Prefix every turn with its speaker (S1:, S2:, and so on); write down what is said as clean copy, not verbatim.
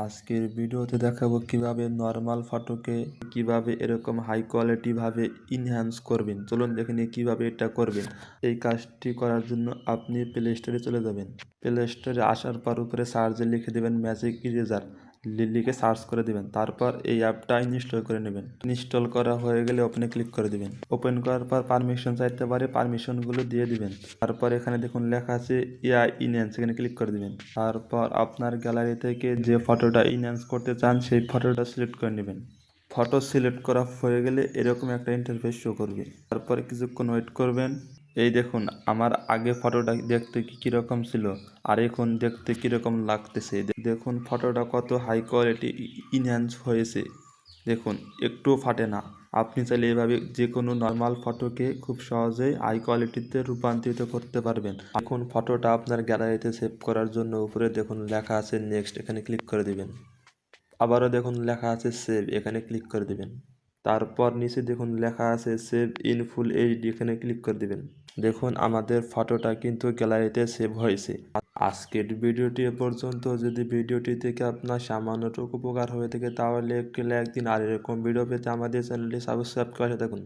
S1: আজকের ভিডিওতে দেখাবো কিভাবে নর্মাল ফটোকে কিভাবে এরকম হাই কোয়ালিটি ভাবে ইনহ্যান্স করবেন। চলুন দেখে নিই কিভাবে এটা করবেন। এই কাজটি করার জন্য আপনি প্লে স্টোরে চলে যাবেন। প্লে স্টোরে আসার পর উপরে সার্চে লিখে দেবেন ম্যাজিক ইরেজার, লিখে সার্চ করে দিবেন। তারপর এই অ্যাপটা ইনস্টল করে নেবেন। ইনস্টল করা হয়ে গেলে ওপেনে ক্লিক করে দিবেন। ওপেন করার পর পারমিশন চাইতে পারে, পারমিশনগুলো দিয়ে দিবেন। তারপর এখানে দেখুন লেখা আছে এআই ইনহ্যান্স, এখানে ক্লিক করে দিবেন। তারপর আপনার গ্যালারি থেকে যে ফটোটা ইনহ্যান্স করতে চান সেই ফটোটা সিলেক্ট করে নেবেন। ফটো সিলেক্ট করা হয়ে গেলে এরকম একটা ইন্টারফেস শো করবে। তারপরে কিছুক্ষণ ওয়েট করবেন। এই দেখুন আমার আগে ফটোটা দেখতে কীরকম ছিল আর এখন দেখতে কীরকম লাগতেছে। দেখুন ফটোটা কত হাই কোয়ালিটি ইনহ্যান্স হয়েছে। দেখুন একটুও ফাটে না। আপনি চাইলে এভাবে যে কোনো নর্মাল ফটোকে খুব সহজেই হাই কোয়ালিটিতে রূপান্তরিত করতে পারবেন। এখন ফটোটা আপনার গ্যালারিতে সেভ করার জন্য উপরে দেখুন লেখা আছে নেক্সট, এখানে ক্লিক করে দিবেন। আবারও দেখুন লেখা আছে সেভ, এখানে ক্লিক করে দিবেন। তারপর নিচে দেখুন লেখা আছে সেভ ইন ফুল এইচডি, এখানে ক্লিক করে দিবেন। দেখুন আমাদের ফটোটা কিন্তু গ্যালারিতে সেভ হয়েছে। আজকের ভিডিওটি এ পর্যন্ত। যদি ভিডিওটি থেকে আপনার সামান্যটুকু উপকার হয়ে থাকে তাহলে একটি লাইক দিন, আর এরকম ভিডিও পেতে আমাদের চ্যানেলটি সাবস্ক্রাইব করে থাকুন।